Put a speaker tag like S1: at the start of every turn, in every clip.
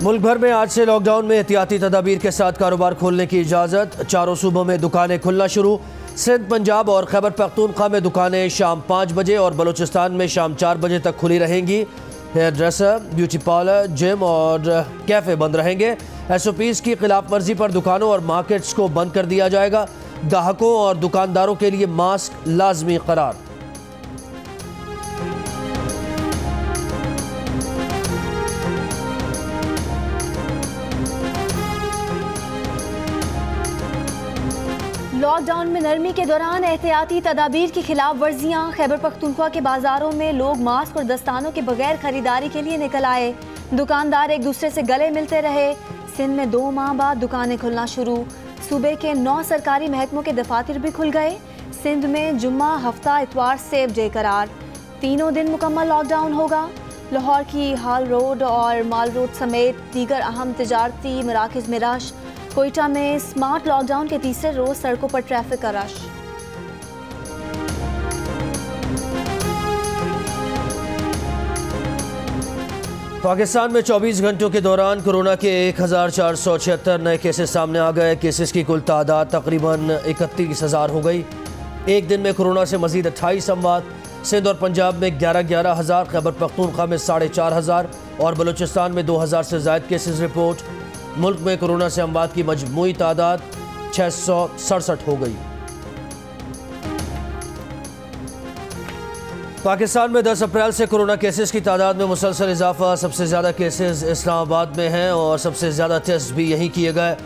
S1: मुल्क भर में आज से लॉकडाउन में एहतियाती तदाबीर के साथ कारोबार खोलने की इजाज़त। चारों सूबों में दुकानें खुलना शुरू। सिंध, पंजाब और खैबर पख्तूनख्वा में दुकानें शाम 5 बजे और बलूचिस्तान में शाम 4 बजे तक खुली रहेंगी। Hairdresser, beauty parlour, gym और कैफ़े बंद रहेंगे। SOPs की खिलाफ वर्जी पर दुकानों और मार्केट्स को बंद कर दिया जाएगा। ग्राहकों और दुकानदारों के लिए मास्क लाजमी करार।
S2: लॉकडाउन में नरमी के दौरान एहतियाती तदाबीर की खिलाफ वर्जियाँ। खैबर पख्तूनख्वा के बाजारों में लोग मास्क और दस्तानों के बगैर खरीदारी के लिए निकल आए। दुकानदार एक दूसरे से गले मिलते रहे। सिंध में 2 माह बाद दुकानें खुलना शुरू। सूबे के 9 सरकारी महकमों के दफातर भी खुल गए। सिंध में जुम्मा, हफ्ता, इतवार सेफ डे करार। तीनों दिन मुकम्मल लॉकडाउन होगा। लाहौर की हाल रोड और माल रोड समेत दीगर अहम तिजारती मराकज़ में रश। कोयटा में स्मार्ट लॉकडाउन के तीसरे रोज सड़कों पर ट्रैफिक का रश।
S1: पाकिस्तान में 24 घंटों के दौरान कोरोना के 1476 नए केसेस सामने आ गए। केसेस की कुल तादाद तकरीबन 31,000 हो गई। एक दिन में कोरोना से मजीद 28 अमवात। सिंध और पंजाब में 11,000, खैबर पख्तूनख्वा में 4,500 और बलूचिस्तान में 2,000 से ज़ायद केसेस रिपोर्ट। मुल्क में कोरोना से अमवात की मजमूई तादाद 667 हो गई। पाकिस्तान में 10 अप्रैल से कोरोना केसेस की तादाद में मुसलसल इजाफा। सबसे ज़्यादा केसेस इस्लामाबाद में हैं और सबसे ज़्यादा टेस्ट भी यहीं किए गए।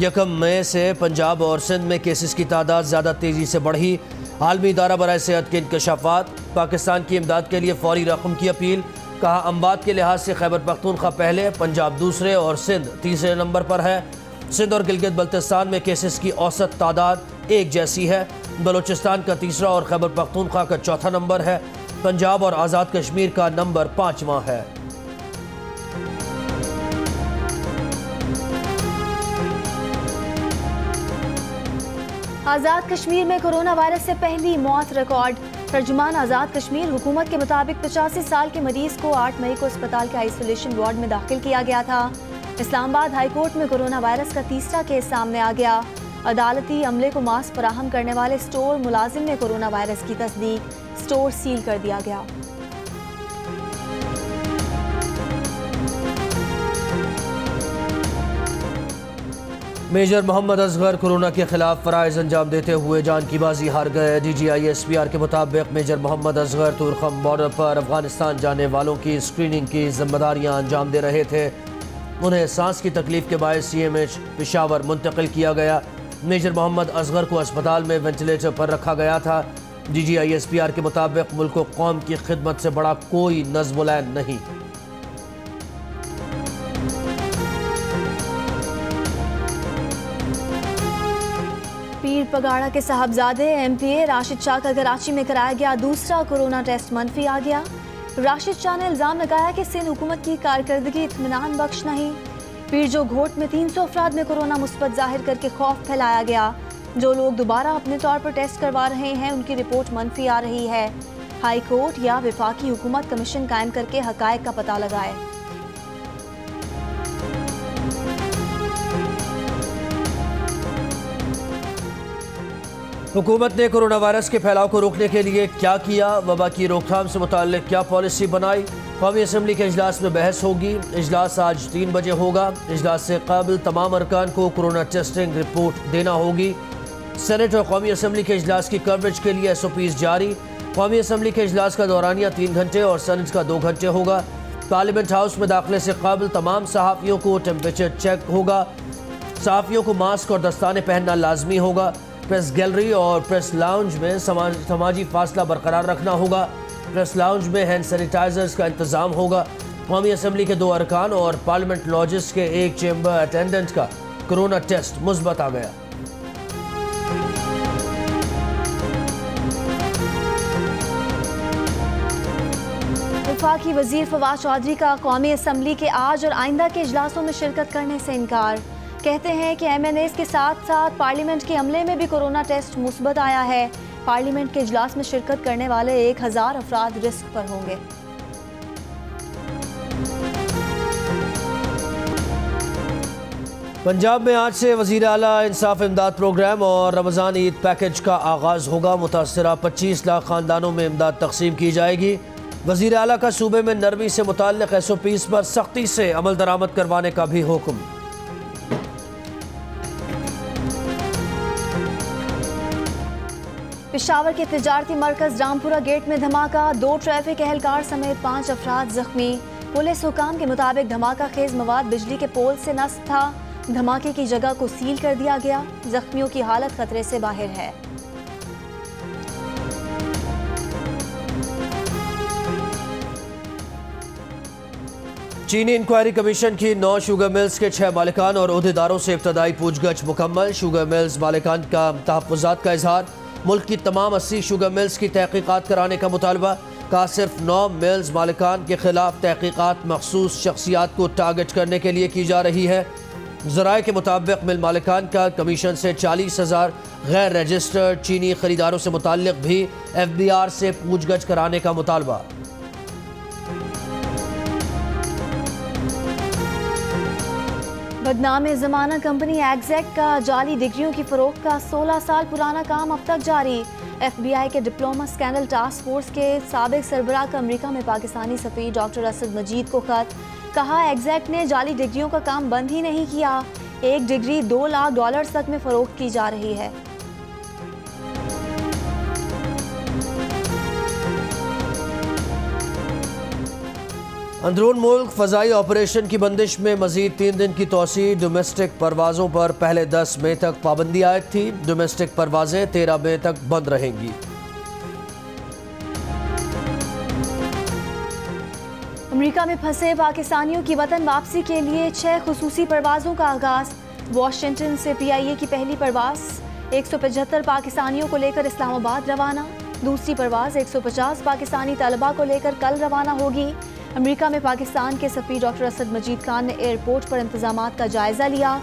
S1: 1 मई से पंजाब और सिंध में केसेस की तादाद ज़्यादा तेज़ी से बढ़ी। आलमी इदारा बराए सेहत के इंकशाफात। पाकिस्तान की इमदाद के लिए फौरी रकम की अपील। कहा, अमवात के लिहाज से खैबर पख्तूनख्वा पहले, पंजाब दूसरे और सिंध तीसरे नंबर पर है। सिंध और गिलगित बल्तिस्तान में केसेस की औसत तादाद एक जैसी है। बलूचिस्तान का तीसरा और खैबर पख्तूनख्वा का चौथा नंबर है। पंजाब और आज़ाद कश्मीर का नंबर 5वां है।
S2: आज़ाद कश्मीर में कोरोना वायरस से पहली मौत रिकॉर्ड। तर्जुमान आज़ाद कश्मीर हुकूमत के मुताबिक 85 साल के मरीज को 8 मई को अस्पताल के आइसोलेशन वार्ड में दाखिल किया गया था। इस्लामाबाद हाई कोर्ट में कोरोना वायरस का तीसरा केस सामने आ गया। अदालती अमले को मास्क फराहम करने वाले स्टोर मुलाजिम ने कोरोना वायरस की तस्दीक। स्टोर सील कर दिया गया।
S1: मेजर मोहम्मद असगर कोरोना के खिलाफ फ़राइज़ अंजाम देते हुए जान की बाजी हार गए। DGI SPR के मुताबिक मेजर मोहम्मद असगर तुरखम बॉर्डर पर अफगानिस्तान जाने वालों की स्क्रीनिंग की जिम्मेदारियां अंजाम दे रहे थे। उन्हें सांस की तकलीफ के बायस CMH पेशावर मुंतकिल किया गया। मेजर मोहम्मद असगर को अस्पताल में वेंटिलेटर पर रखा गया था। DGI SPR के मुताबिक मुल्क को कौम की खिदमत से बड़ा कोई नज़्म-उल-ऐन नहीं।
S2: पीर पगाड़ा के साहबजादे MPA राशिद शाह का कराची में कराया गया दूसरा कोरोना टेस्ट मनफी आ गया। राशिद शाह ने इल्ज़ाम लगाया कि सिंध हुकूमत की कारकर्दगी इत्मीनान बख्श नहीं। पीर जो घोट में 300 अफराद में कोरोना मुस्बत जाहिर करके खौफ फैलाया गया। जो लोग दोबारा अपने तौर पर टेस्ट करवा रहे हैं उनकी रिपोर्ट मनफी आ रही है। हाई कोर्ट या वफाकी हुकूमत कमीशन कायम करके हकायक का पता लगाए।
S1: हुकूमत ने कोरोना वायरस के फैलाव को रोकने के लिए क्या किया? वबा की रोकथाम से मुताल्लिक क्या पॉलिसी बनाई? कौमी असम्बली के इजलास में बहस होगी। इजलास आज 3 बजे होगा। इजलास से कबल तमाम अरकान को कोरोना टेस्टिंग रिपोर्ट देना होगी। सेनेट और कौमी असम्बली के इजलास की कवरेज के लिए SOPs जारी। कौमी असम्बली के इजलास का दौरानिया 3 घंटे और सेनेट का 2 घंटे होगा। पार्लियामेंट हाउस में दाखिले से कबल तमाम सहाफ़ियों को टेम्परेचर चेक होगा। सहाफ़ियों को मास्क और दस्ताने पहनना लाजमी होगा। प्रेस गैलरी और प्रेस लाउंज में समाजी फासला बरकरार रखना होगा। प्रेस लाउंज में हैंड सैनिटाइजर्स का इंतज़ाम होगा। कौमी असम्बली के 2 अरकान और पार्लियामेंट लॉजेस के 1 चेंबर अटेंडेंट का कोरोना टेस्ट मुस्बत आ गया।
S2: वफाकी वज़ीर फवाद चौधरी का कौमी असम्बली के आज और आइंदा के इजलासों में शिरकत करने से इनकार। कहते हैं कि MNAs के साथ साथ पार्लियामेंट के अमले में भी कोरोना टेस्ट मुस्बत आया है। पार्लियामेंट के इजलास में शिरकत करने वाले 1000 अफराद रिस्क पर होंगे।
S1: पंजाब में आज से वज़ीर आला इंसाफ इमदाद प्रोग्राम और रमज़ान ईद पैकेज का आगाज़ होगा। मुतासरा 25 लाख ख़ानदानों में इमदाद तकसीम की जाएगी। वज़ीर आला का सूबे में नरमी से मुताल्लिक़ SOPs पर सख्ती से अमल दरामद करवाने का भी हुक्म।
S2: पेशावर के तिजारती मरकज़ रामपुरा गेट में धमाका, 2 ट्रैफिक एहलकार समेत 5 अफराद जख्मी। पुलिस हुकाम के मुताबिक धमाका खेज मवाद बिजली के पोल से नस्ब था। धमाके की जगह को सील कर दिया गया। जख्मियों की हालत खतरे से बाहर है।
S1: चीनी इंक्वायरी कमीशन की 9 शुगर मिल्स के 6 मालिकान और ओहदेदारों से इब्तदाई पूछगछ मुकम्मल। शुगर मिल्स मालिकान का तहफ़्फ़ुज़ात का इजहार। मुल्क की तमाम 80 शुगर मिल्स की तहक़ीक़ात कराने का मुतालबा। कहा सिर्फ 9 मिल्स मालिकान के खिलाफ तहक़ीक़ात मखसूस शख्सियात को टारगेट करने के लिए की जा रही है। ज़राए के मुताबिक मिल मालिकान का कमीशन से 40,000 गैर रजिस्टर्ड चीनी खरीदारों से मुताल्लिक़ भी FBR से पूछगछ कराने का मुतालबा।
S2: बदनाम ज़माना कंपनी एग्जैक्ट का जाली डिग्रियों की फ़रोख्त का 16 साल पुराना काम अब तक जारी। FBI के डिप्लोमा स्कैंडल टास्क फोर्स के साबिक सरबराह का अमेरिका में पाकिस्तानी सफ़ीर डॉक्टर असद मजीद को खत। कहा एग्जैक्ट ने जाली डिग्रियों का काम बंद ही नहीं किया। एक डिग्री $2 लाख तक में फ़रोख्त की जा रही है।
S1: अंदरून मुल्क फ़ज़ाई ऑपरेशन की बंदिश में मज़ीद 3 दिन की तोसी। डोमेस्टिक परवाज़ों पर पहले 10 मई तक पाबंदी आयद थी। डोमेस्टिक परवाज़ें 13 मई तक बंद रहेंगी।
S2: अमेरिका में फंसे पाकिस्तानियों की वतन वापसी के लिए 6 खुसूसी परवाज़ों का आगाज़। वाशिंगटन से PIA की पहली परवाज़ 175 पाकिस्तानियों को लेकर इस्लामाबाद रवाना। दूसरी परवाज़ 150 पाकिस्तानी तलबा को लेकर कल रवाना होगी। अमेरिका में पाकिस्तान के सफ़ीर डॉक्टर असद मजीद खान ने एयरपोर्ट पर इंतजामात का जायज़ा लिया।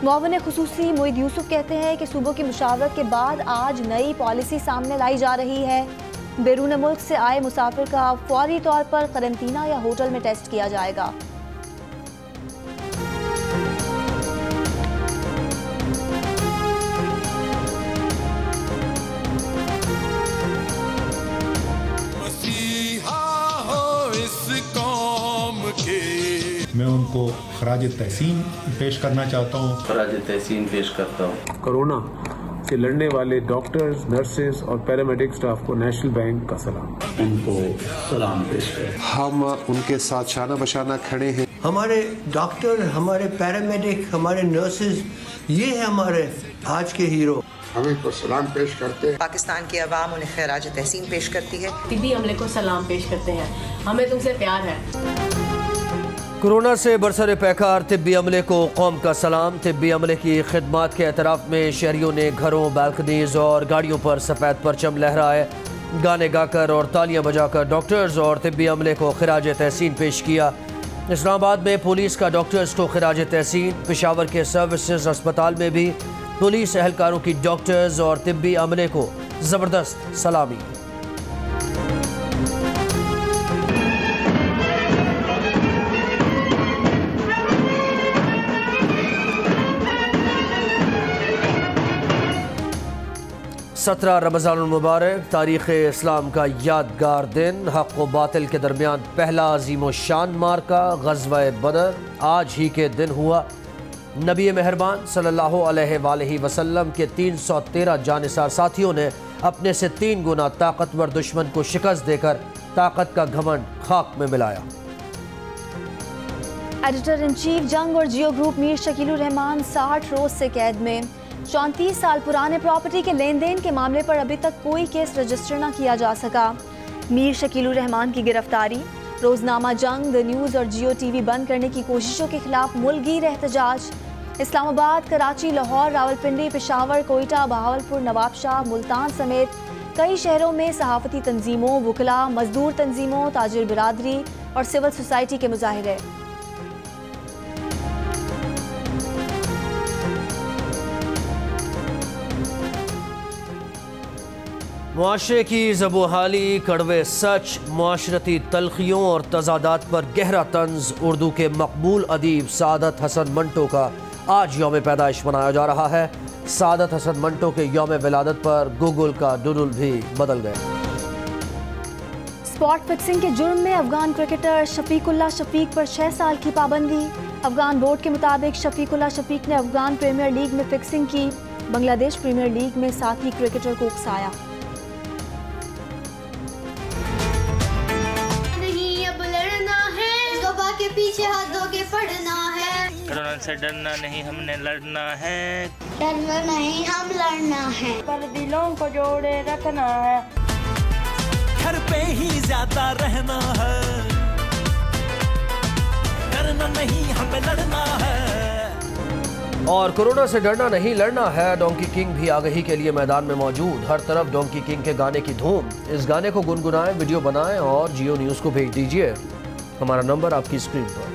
S2: मुआविन खुसूसी मोईद यूसुफ कहते हैं कि सूबों की मुशावरत के बाद आज नई पॉलिसी सामने लाई जा रही है। बैरून मुल्क से आए मुसाफिर का फौरी तौर पर करंतना या होटल में टेस्ट किया जाएगा।
S3: मैं उनको खराज तहसीन पेश करना चाहता हूँ।
S4: खराज तहसीन पेश करता हूँ।
S5: कोरोना से लड़ने वाले डॉक्टर्स, नर्सेज और पैरामेडिक स्टाफ को नेशनल बैंक का सलाम।
S4: उनको सलाम पेश करें।
S6: हम उनके साथ शाना बशाना खड़े हैं।
S7: हमारे डॉक्टर, हमारे पैरामेडिक, हमारे नर्सेज, ये है हमारे आज के हीरो।
S6: हम इनको सलाम पेश करते हैं।
S8: पाकिस्तान की अवाम उन्हें खराज तहसीन पेश करती है।
S9: तिब्बी अमले को सलाम पेश करते हैं। हमें तुमसे प्यार है।
S1: कोरोना से बरसर पैकार तिब्बी अमले को कौम का सलाम। तिब्बी अमले की खिदमात के एतराफ़ में शहरियों ने घरों, बालकनीज़ और गाड़ियों पर सफ़ेद परचम लहराए। गाने गाकर और तालियां बजाकर डॉक्टर्स और तिब्बी अमले को खिराज तहसीन पेश किया। इस्लामाबाद में पुलिस का डॉक्टर्स को खिराज तहसीन। पेशावर के सर्विसेज अस्पताल में भी पुलिस एहलकारों की डॉक्टर्स और तिब्बी अमले को ज़बरदस्त सलामी। सत्रह रमज़ानुल मुबारक, तारीख़ इस्लाम का यादगार दिन। हक़ व बातिल के दरमियान पहला अज़ीम व शान मार्का ग़ज़वा बदर आज ही के दिन हुआ। नबी मेहरबान सल्लल्लाहु अलैहि वसल्लम के 313 जानिसार साथियों ने अपने से 3 गुना ताकतवर दुश्मन को शिकस्त देकर ताकत का घमंड खाक में मिलाया।
S2: एडिटर इन चीफ जंग और जियो ग्रुप मीर शकीलुर रहमान 60 रोज से कैद में। 34 साल पुराने प्रॉपर्टी के लेन देन के मामले पर अभी तक कोई केस रजिस्टर न किया जा सका। मीर शकीलुर रहमान की गिरफ्तारी, रोजनामा जंग, द न्यूज़ और जियो TV बंद करने की कोशिशों के खिलाफ मुल्कगीर एहतजाज। इस्लामाबाद, कराची, लाहौर, रावलपिंडी, पेशावर, कोयटा, बहावलपुर, नवाबशाह, मुल्तान समेत कई शहरों में सहाफ़ती तंजीमों, वकला, मजदूर तंजीमों, ताजिर बिरादरी और सिविल सोसाइटी के मुजाहिरे।
S1: मुआशरे की ज़बोहाली, कड़वे सच, मुआशरती तलखियों और तजादात पर गहरा तंज। उर्दू के मकबूल अदीब सादत हसन मंटो का आज यौम पैदाइश मनाया जा रहा है। सादत हसन मंटो के यौम विलादत पर गूगल का डूडल भी बदल गया।
S2: स्पॉट फिक्सिंग के जुर्म में अफगान क्रिकेटर शफीकुल्लाह शफीक पर 6 साल की पाबंदी। अफगान बोर्ड के मुताबिक शफीकुल्लाह शफीक ने अफगान प्रीमियर लीग में फिक्सिंग की। बांग्लादेश प्रीमियर लीग में साथी क्रिकेटर को उकसाया।
S10: नहीं अब लड़ना है, वबा के पीछे हाथ धो के पड़ना है।
S11: कोरोना से डरना नहीं, हमने लड़ना है।
S10: डरना नहीं, हम लड़ना है।
S9: पर दिलों को जोड़े रखना है।
S12: घर पे ही ज्यादा रहना है, डरना नहीं, हमें लड़ना है।
S1: और कोरोना से डरना नहीं, लड़ना है। डोंकी किंग भी आगही के लिए मैदान में मौजूद। हर तरफ डोंकी किंग के गाने की धूम। इस गाने को गुनगुनाएं, वीडियो बनाएं और जियो न्यूज़ को भेज दीजिए। हमारा नंबर आपकी स्क्रीन पर।